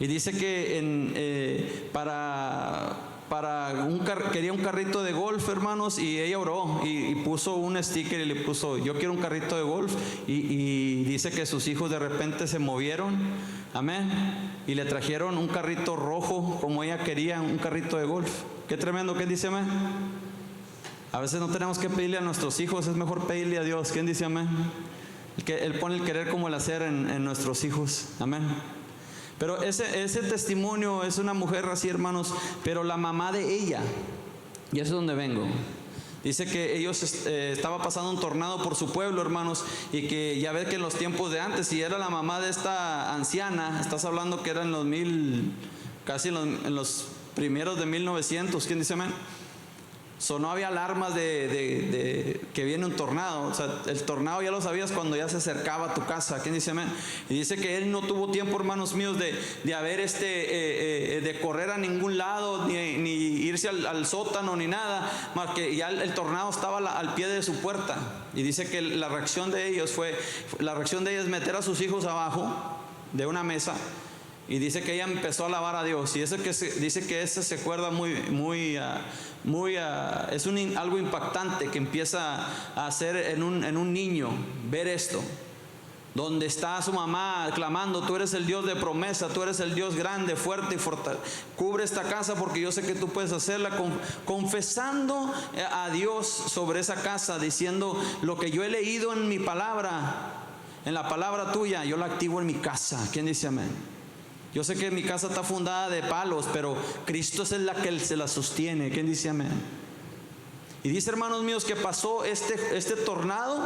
Y dice que quería un carrito de golf, hermanos, y ella oró y puso un sticker y le puso, yo quiero un carrito de golf, y dice que sus hijos de repente se movieron, amén, y le trajeron un carrito rojo como ella quería, un carrito de golf. Qué tremendo. ¿Quién dice amén? A veces no tenemos que pedirle a nuestros hijos, es mejor pedirle a Dios. ¿Quién dice amén? Él pone el querer como el hacer en nuestros hijos, amén. Pero ese testimonio es una mujer así, hermanos, pero la mamá de ella, y eso es donde vengo, dice que ellos estaba pasando un tornado por su pueblo, hermanos, y que ya ves que en los tiempos de antes, si era la mamá de esta anciana, estás hablando que era en los casi en los primeros de 1900, ¿quién dice amén? No había alarmas de que viene un tornado. O sea, el tornado ya lo sabías cuando ya se acercaba a tu casa. ¿Quién dice amén? Y dice que él no tuvo tiempo, hermanos míos, de haber de correr a ningún lado, ni irse al sótano, ni nada, más que ya el tornado estaba al pie de su puerta. Y dice que la reacción de ellos es meter a sus hijos abajo de una mesa. Y dice que ella empezó a alabar a Dios. Y dice que ese se acuerda es algo impactante que empieza a hacer en un niño, ver esto. Donde está su mamá clamando, tú eres el Dios de promesa, tú eres el Dios grande, fuerte y fuerte. Cubre esta casa porque yo sé que tú puedes hacerla. Confesando a Dios sobre esa casa, diciendo lo que yo he leído en mi palabra, en la palabra tuya, yo la activo en mi casa. ¿Quién dice amén? Yo sé que mi casa está fundada de palos, pero Cristo es la que se la sostiene. ¿Quién dice amén? Y dice, hermanos míos, que pasó este tornado.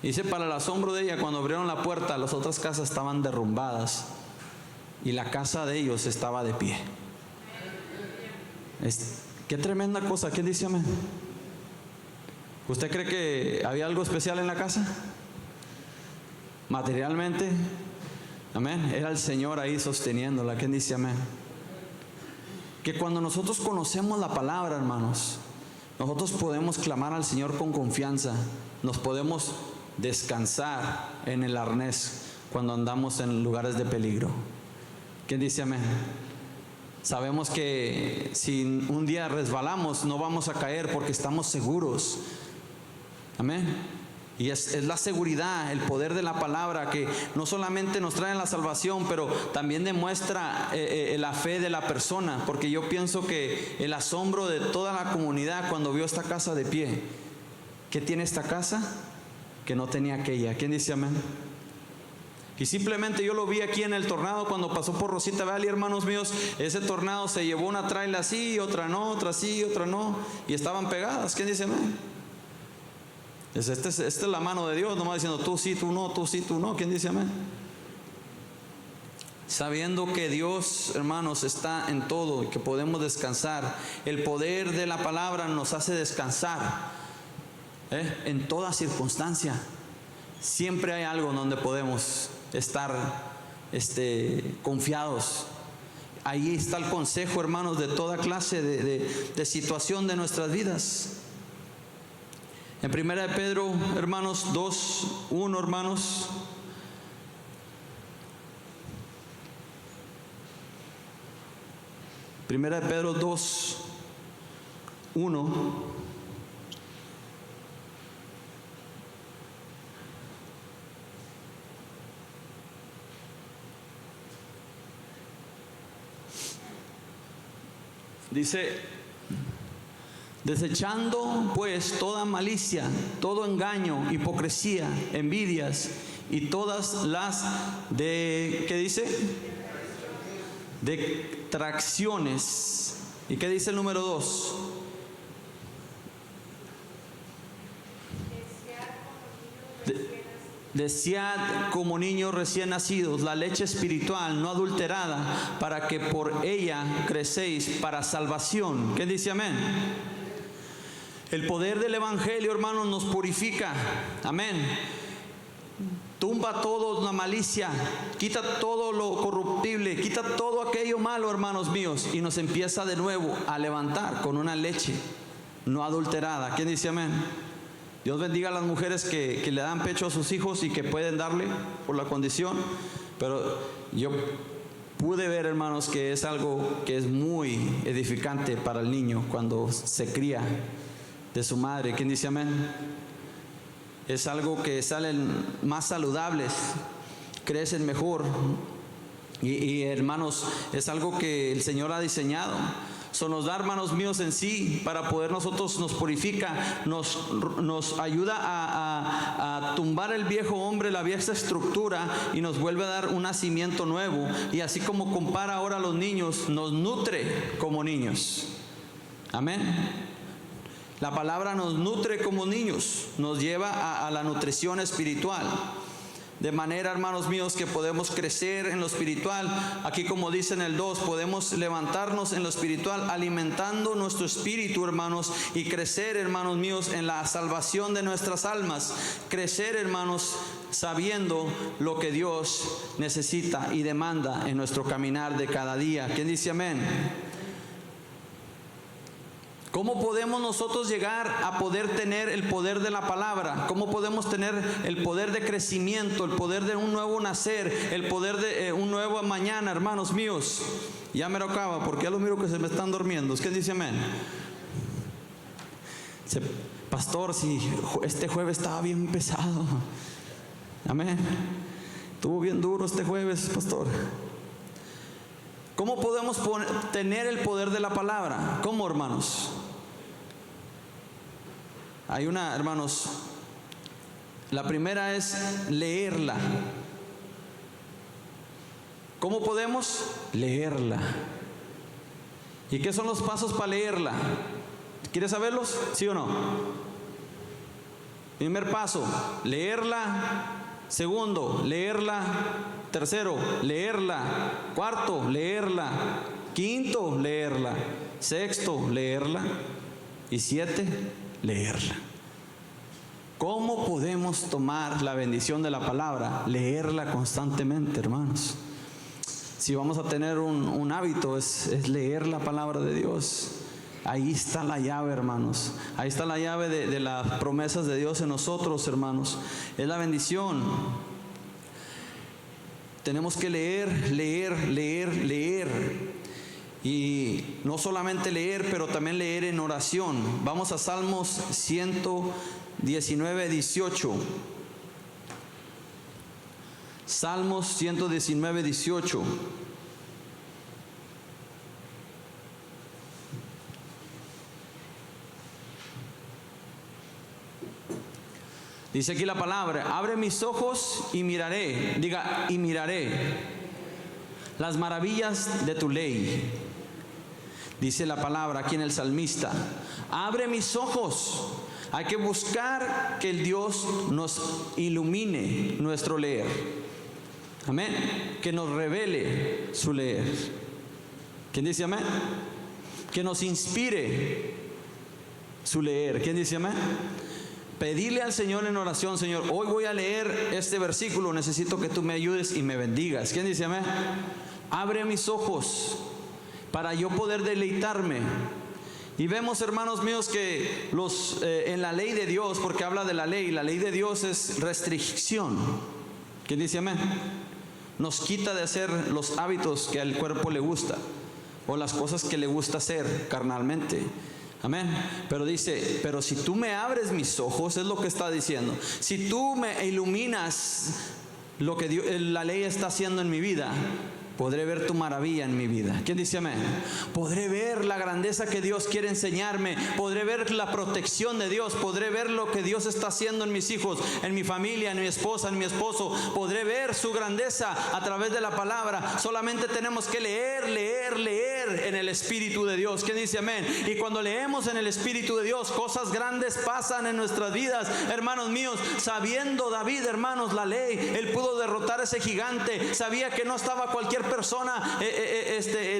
Dice, para el asombro de ella, cuando abrieron la puerta, las otras casas estaban derrumbadas y la casa de ellos estaba de pie. Qué tremenda cosa. ¿Quién dice amén? ¿Usted cree que había algo especial en la casa? Materialmente, amén, era el Señor ahí sosteniéndola. ¿Quién dice amén? Que cuando nosotros conocemos la palabra, hermanos, nosotros podemos clamar al Señor con confianza, nos podemos descansar en el arnés cuando andamos en lugares de peligro. ¿Quién dice amén? Sabemos que si un día resbalamos no vamos a caer porque estamos seguros. Amén. Y es la seguridad, el poder de la palabra que no solamente nos trae la salvación, pero también demuestra la fe de la persona. Porque yo pienso que el asombro de toda la comunidad cuando vio esta casa de pie. ¿Qué tiene esta casa? Que no tenía aquella. ¿Quién dice amén? Y simplemente yo lo vi aquí en el tornado cuando pasó por Rosita Valley, hermanos míos. Ese tornado se llevó una traila así, otra no, otra sí, otra no. Y estaban pegadas. ¿Quién dice amén? Esta es la mano de Dios, nomás diciendo tú sí, tú no, tú sí, tú no. ¿Quién dice amén? Sabiendo que Dios, hermanos, está en todo y que podemos descansar. El poder de la palabra nos hace descansar en toda circunstancia. Siempre hay algo donde podemos estar confiados. Ahí está el consejo, hermanos, de toda clase de situación de nuestras vidas. En 1 de Pedro, hermanos, 2:1, hermanos. Primera de Pedro 2:1. Dice: desechando pues toda malicia, todo engaño, hipocresía, envidias y todas las ¿qué dice? Detracciones. ¿Y qué dice el número 2? Desead como niños recién nacidos la leche espiritual no adulterada, para que por ella crecéis para salvación. ¿Qué dice amén? El poder del evangelio, hermanos, nos purifica. Amén. Tumba toda la malicia, quita todo lo corruptible, quita todo aquello malo, hermanos míos, y nos empieza de nuevo a levantar con una leche no adulterada. ¿Quién dice amén? Dios bendiga a las mujeres que le dan pecho a sus hijos y que pueden darle por la condición. Pero yo pude ver, hermanos, que es algo que es muy edificante para el niño cuando se cría de su madre. ¿Quién dice amén? Es algo que salen más saludables, crecen mejor. Y hermanos, es algo que el Señor ha diseñado. Nos da, hermanos míos, en sí, para poder nosotros, nos purifica, nos ayuda a tumbar el viejo hombre, la vieja estructura, y nos vuelve a dar un nacimiento nuevo. Y así como compara ahora a los niños, nos nutre como niños. Amén. La palabra nos nutre como niños, nos lleva a la nutrición espiritual. De manera, hermanos míos, que podemos crecer en lo espiritual. Aquí, como dice en el 2, podemos levantarnos en lo espiritual, alimentando nuestro espíritu, hermanos, y crecer, hermanos míos, en la salvación de nuestras almas. Crecer, hermanos, sabiendo lo que Dios necesita y demanda en nuestro caminar de cada día. ¿Quién dice amén? ¿Cómo podemos nosotros llegar a poder tener el poder de la palabra? ¿Cómo podemos tener el poder de crecimiento, el poder de un nuevo nacer, el poder de un nuevo mañana, hermanos míos? Ya me lo acaba, porque ya lo miro que se me están durmiendo. ¿Qué dice amén? Pastor, si este jueves estaba bien pesado. Amén. Estuvo bien duro este jueves, pastor. ¿Cómo podemos tener el poder de la palabra? ¿Cómo, hermanos? Hay una, hermanos, la primera es leerla. ¿Cómo podemos leerla? ¿Y qué son los pasos para leerla? ¿Quieres saberlos? ¿Sí o no? Primer paso, leerla. Segundo, leerla. Tercero, leerla. Cuarto, leerla. Quinto, leerla. Sexto, leerla. Y 7, leerla. ¿Cómo podemos tomar la bendición de la palabra? Leerla constantemente, hermanos. Si vamos a tener un hábito, es leer la palabra de Dios. Ahí está la llave, hermanos. Ahí está la llave de las promesas de Dios en nosotros, hermanos. Es la bendición. Tenemos que leer, leer, leer, leer. Y no solamente leer, pero también leer en oración. Vamos a Salmos 119, 18. Salmos 119, 18. Dice aquí la palabra: abre mis ojos y miraré. Diga, y miraré las maravillas de tu ley. Dice la palabra aquí en el salmista: abre mis ojos. Hay que buscar que el Dios nos ilumine nuestro leer. Amén. Que nos revele su leer. ¿Quién dice amén? Que nos inspire su leer. ¿Quién dice amén? Pedirle al Señor en oración: Señor, hoy voy a leer este versículo, necesito que tú me ayudes y me bendigas. ¿Quién dice amén? Abre mis ojos para yo poder deleitarme. Y vemos, hermanos míos, que en la ley de Dios, porque habla de la ley de Dios es restricción. ¿Quién dice amén? Nos quita de hacer los hábitos que al cuerpo le gusta, o las cosas que le gusta hacer carnalmente. Amén. Pero dice: pero si tú me abres mis ojos, es lo que está diciendo. Si tú me iluminas lo que la ley está haciendo en mi vida, podré ver tu maravilla en mi vida. ¿Quién dice amén? Podré ver la grandeza que Dios quiere enseñarme. Podré ver la protección de Dios. Podré ver lo que Dios está haciendo en mis hijos, en mi familia, en mi esposa, en mi esposo. Podré ver su grandeza a través de la palabra. Solamente tenemos que leer, leer, leer en el Espíritu de Dios. ¿Quién dice amén? Y cuando leemos en el Espíritu de Dios, cosas grandes pasan en nuestras vidas, hermanos míos. Sabiendo David, hermanos, la ley, él pudo derrotar a ese gigante. Sabía que no estaba cualquier persona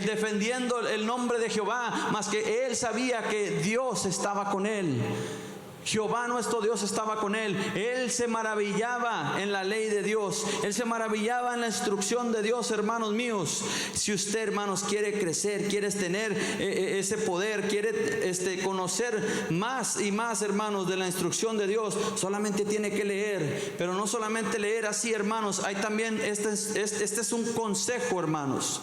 defendiendo el nombre de Jehová, más que él sabía que Dios estaba con él. Jehová nuestro Dios estaba con él. Él se maravillaba en la ley de Dios. Él se maravillaba en la instrucción de Dios, hermanos míos. Si usted, hermanos, quiere crecer, quiere tener ese poder, quiere conocer más y más, hermanos, de la instrucción de Dios, solamente tiene que leer. Pero no solamente leer así, hermanos. Hay también, este es un consejo, hermanos,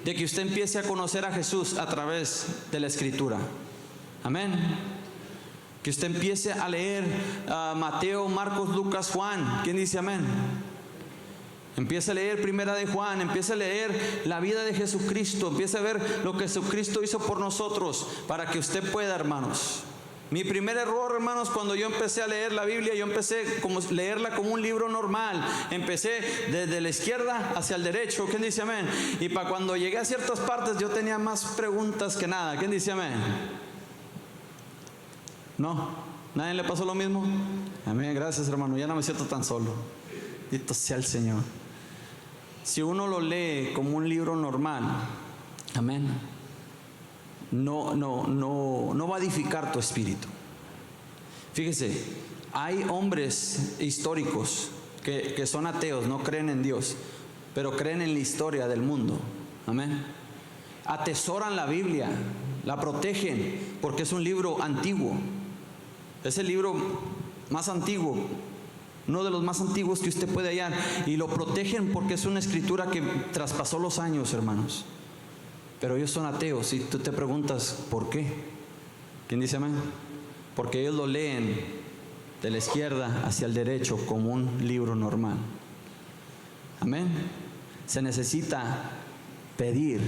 de que usted empiece a conocer a Jesús a través de la Escritura. Amén. Que usted empiece a leer Mateo, Marcos, Lucas, Juan. ¿Quién dice amén? Empiece a leer Primera de Juan. Empiece a leer la vida de Jesucristo. Empiece a ver lo que Jesucristo hizo por nosotros, para que usted pueda, hermanos. Mi primer error, hermanos, cuando yo empecé a leer la Biblia, yo empecé a leerla como un libro normal. Empecé desde la izquierda hacia el derecho. ¿Quién dice amén? Y para cuando llegué a ciertas partes, yo tenía más preguntas que nada. ¿Quién dice amén? ¿No? ¿Nadie le pasó lo mismo? Amén, gracias, hermano. Ya no me siento tan solo. Bendito sea el Señor. Si uno lo lee como un libro normal, amén, no va a edificar tu espíritu. Fíjese, hay hombres históricos que son ateos, no creen en Dios, pero creen en la historia del mundo. Amén. Atesoran la Biblia, la protegen, porque es un libro antiguo. Es el libro más antiguo, uno de los más antiguos que usted puede hallar, y lo protegen porque es una escritura que traspasó los años, hermanos. Pero ellos son ateos, y tú te preguntas, ¿por qué? ¿Quién dice amén? Porque ellos lo leen de la izquierda hacia el derecho como un libro normal. Amén. Se necesita pedir.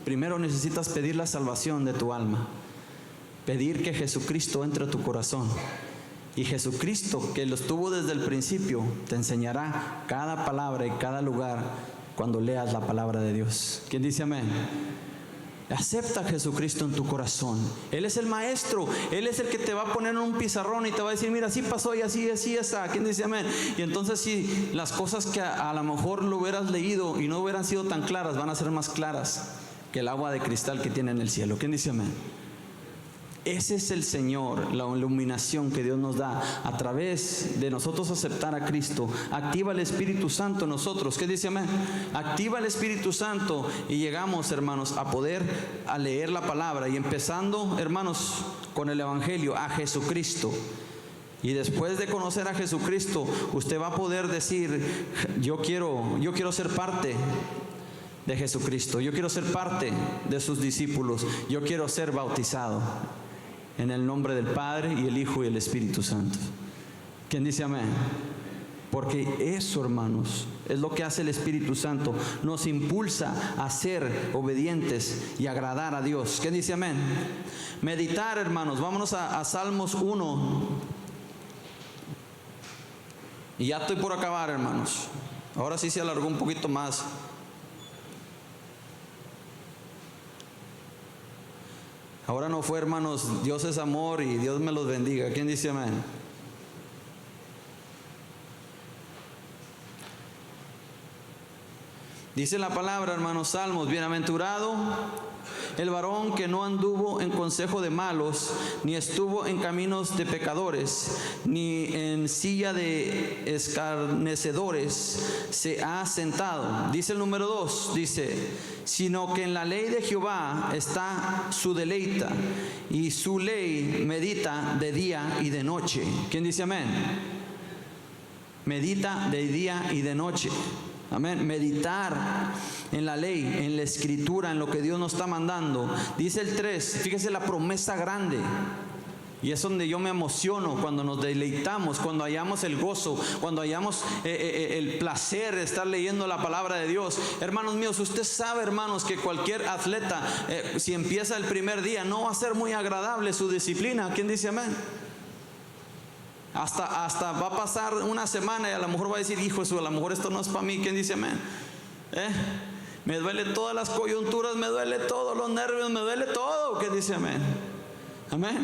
Primero necesitas pedir la salvación de tu alma. Pedir que Jesucristo entre a tu corazón. Y Jesucristo, que lo estuvo desde el principio, te enseñará cada palabra y cada lugar cuando leas la palabra de Dios. ¿Quién dice amén? Acepta a Jesucristo en tu corazón. Él es el maestro. Él es el que te va a poner en un pizarrón y te va a decir: mira, así pasó y así está. ¿Quién dice amén? Y entonces, si las cosas que a lo mejor lo hubieras leído y no hubieran sido tan claras, van a ser más claras que el agua de cristal que tiene en el cielo. ¿Quién dice amén? Ese es el Señor, la iluminación que Dios nos da a través de nosotros aceptar a Cristo. Activa el Espíritu Santo en nosotros. ¿Qué dice amén? Activa el Espíritu Santo y llegamos, hermanos, a poder a leer la palabra. Y empezando, hermanos, con el Evangelio, a Jesucristo. Y después de conocer a Jesucristo, usted va a poder decir, yo quiero ser parte de Jesucristo. Yo quiero ser parte de sus discípulos. Yo quiero ser bautizado en el nombre del Padre y el Hijo y el Espíritu Santo. ¿Quién dice amén? Porque eso, hermanos, es lo que hace el Espíritu Santo. Nos impulsa a ser obedientes y agradar a Dios. ¿Quién dice amén? Meditar, hermanos. Vámonos a Salmos 1. Y ya estoy por acabar, hermanos. Ahora sí se alargó un poquito más. Ahora no fue, hermanos, Dios es amor y Dios me los bendiga. ¿Quién dice amén? Dice la palabra, hermanos, Salmos: bienaventurado el varón que no anduvo en consejo de malos, ni estuvo en caminos de pecadores, ni en silla de escarnecedores se ha sentado. Dice el número 2, dice, sino que en la ley de Jehová está su deleita, y su ley medita de día y de noche. ¿Quién dice amén? Medita de día y de noche. Amén. Meditar en la ley, en la escritura, en lo que Dios nos está mandando. Dice el 3, fíjese la promesa grande. Y es donde yo me emociono, cuando nos deleitamos, cuando hallamos el gozo, cuando hallamos el placer de estar leyendo la palabra de Dios. Hermanos míos, usted sabe, hermanos, que cualquier atleta, si empieza el primer día, no va a ser muy agradable su disciplina. ¿Quién dice amén? Hasta va a pasar una semana y a lo mejor va a decir, hijo, eso, a lo mejor esto no es para mí. ¿Quién dice amén? Me duele todas las coyunturas, me duele todos los nervios, me duele todo. ¿Quién dice amén? Amén.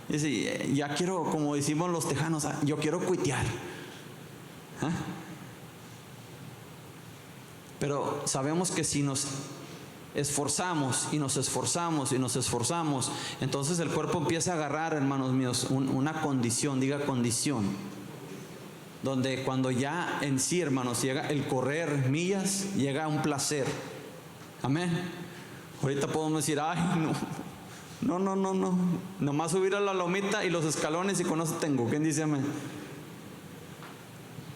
Dice, ya quiero, como decimos los tejanos, yo quiero cuitear. Pero sabemos que si nos esforzamos y nos esforzamos y nos esforzamos, entonces el cuerpo empieza a agarrar, hermanos míos, una condición, diga condición, donde cuando ya en sí, hermanos, llega el correr millas, llega un placer. Amén. Ahorita podemos decir, ay, no, nomás subir a la lomita y los escalones y con eso tengo. ¿Quién dice amén?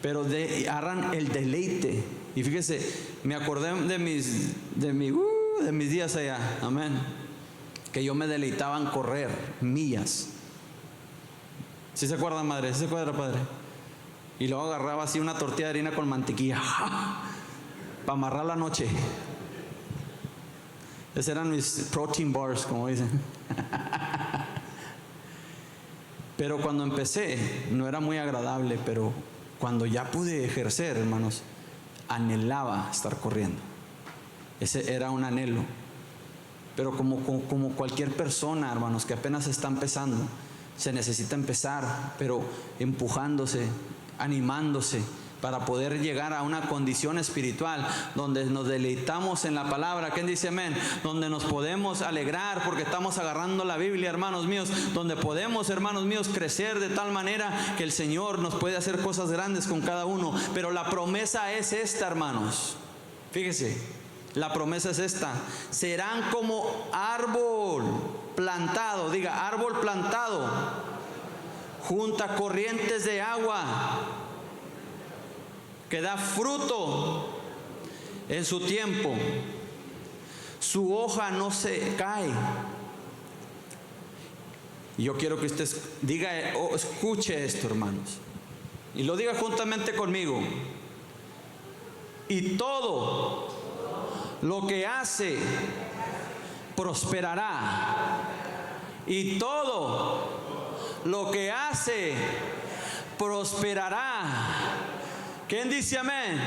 Pero agarran el deleite. Y fíjese, me acordé de mis días allá, amén, que yo me deleitaba en correr millas. ¿Sí se acuerdan, madre? ¿Sí se acuerda, padre? Y luego agarraba así una tortilla de harina con mantequilla para amarrar la noche. Esos eran mis protein bars, como dicen. Pero cuando empecé no era muy agradable, pero cuando ya pude ejercer, hermanos, anhelaba estar corriendo. Ese era un anhelo. Pero como cualquier persona, hermanos, que apenas está empezando, se necesita empezar, pero empujándose, animándose, para poder llegar a una condición espiritual donde nos deleitamos en la palabra. ¿Quién dice amén? Donde nos podemos alegrar porque estamos agarrando la Biblia, hermanos míos, donde podemos, hermanos míos, crecer de tal manera que el Señor nos puede hacer cosas grandes con cada uno. Pero la promesa es esta, hermanos. Fíjese, la promesa es esta: serán como árbol plantado, diga árbol plantado junto a corrientes de agua, que da fruto en su tiempo, su hoja no se cae. Y yo quiero que usted diga, escuche esto, hermanos, y lo diga juntamente conmigo. Y todo lo que hace prosperará. Y todo lo que hace prosperará. ¿Quién dice amén?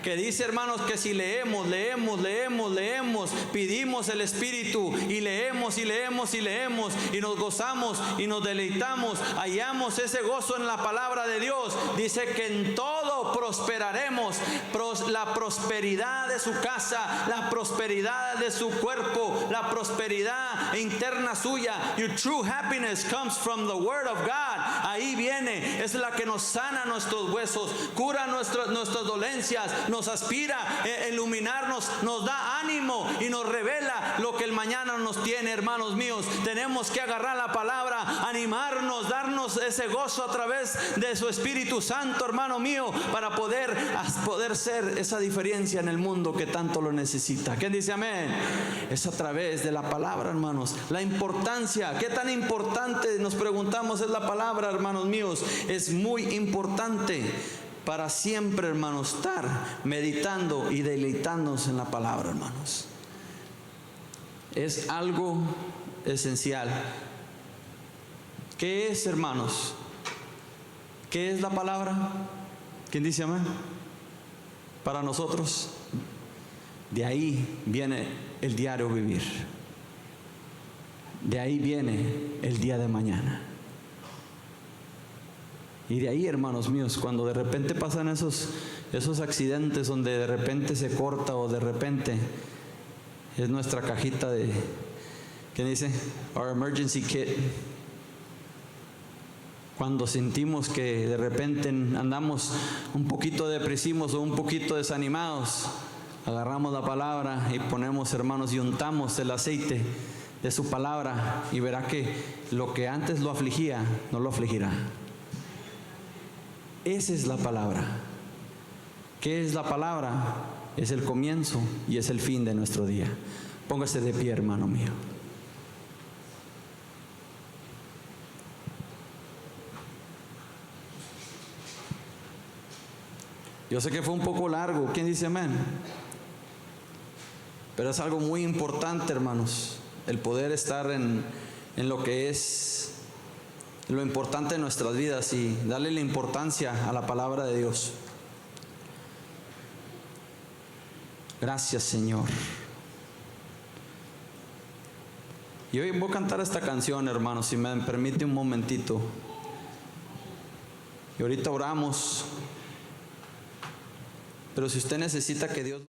que dice, hermanos, que si leemos, pedimos el Espíritu y leemos y nos gozamos y nos deleitamos, hallamos ese gozo en la palabra de Dios. Dice que en todo prosperaremos. La prosperidad de su casa, la prosperidad de su cuerpo, la prosperidad interna suya. Your true happiness comes from the Word of God. Ahí viene, es la que nos sana nuestros huesos, cura nuestras dolencias, nos aspira a iluminarnos, nos da ánimo y nos revela lo que el mañana nos tiene. Hermanos míos, tenemos que agarrar la palabra, animarnos, darnos ese gozo a través de su Espíritu Santo, hermano mío, para poder ser esa diferencia en el mundo que tanto lo necesita. ¿Quién dice amén? Es a través de la palabra, hermanos. La importancia, ¿qué tan importante nos preguntamos es la palabra, hermanos míos? Es muy importante para siempre, hermanos, estar meditando y deleitándonos en la palabra, hermanos. Es algo esencial. ¿Qué es, hermanos? ¿Qué es la palabra? ¿Quién dice amén? Para nosotros, de ahí viene el diario vivir. De ahí viene el día de mañana. Y de ahí, hermanos míos, cuando de repente pasan esos accidentes donde de repente se corta o de repente es nuestra cajita de, ¿qué dice? Our emergency kit. Cuando sentimos que de repente andamos un poquito depresivos o un poquito desanimados, agarramos la palabra y ponemos, hermanos, y untamos el aceite de su palabra, y verá que lo que antes lo afligía, no lo afligirá. Esa es la palabra. ¿Qué es la palabra? Es el comienzo y es el fin de nuestro día. Póngase de pie, hermano mío. Yo sé que fue un poco largo. ¿Quién dice amén? Pero es algo muy importante, hermanos, el poder estar en lo que es lo importante de nuestras vidas y darle la importancia a la palabra de Dios. Gracias, Señor. Y hoy voy a cantar esta canción, hermanos, si me permite un momentito. Y ahorita oramos. Pero si usted necesita que Dios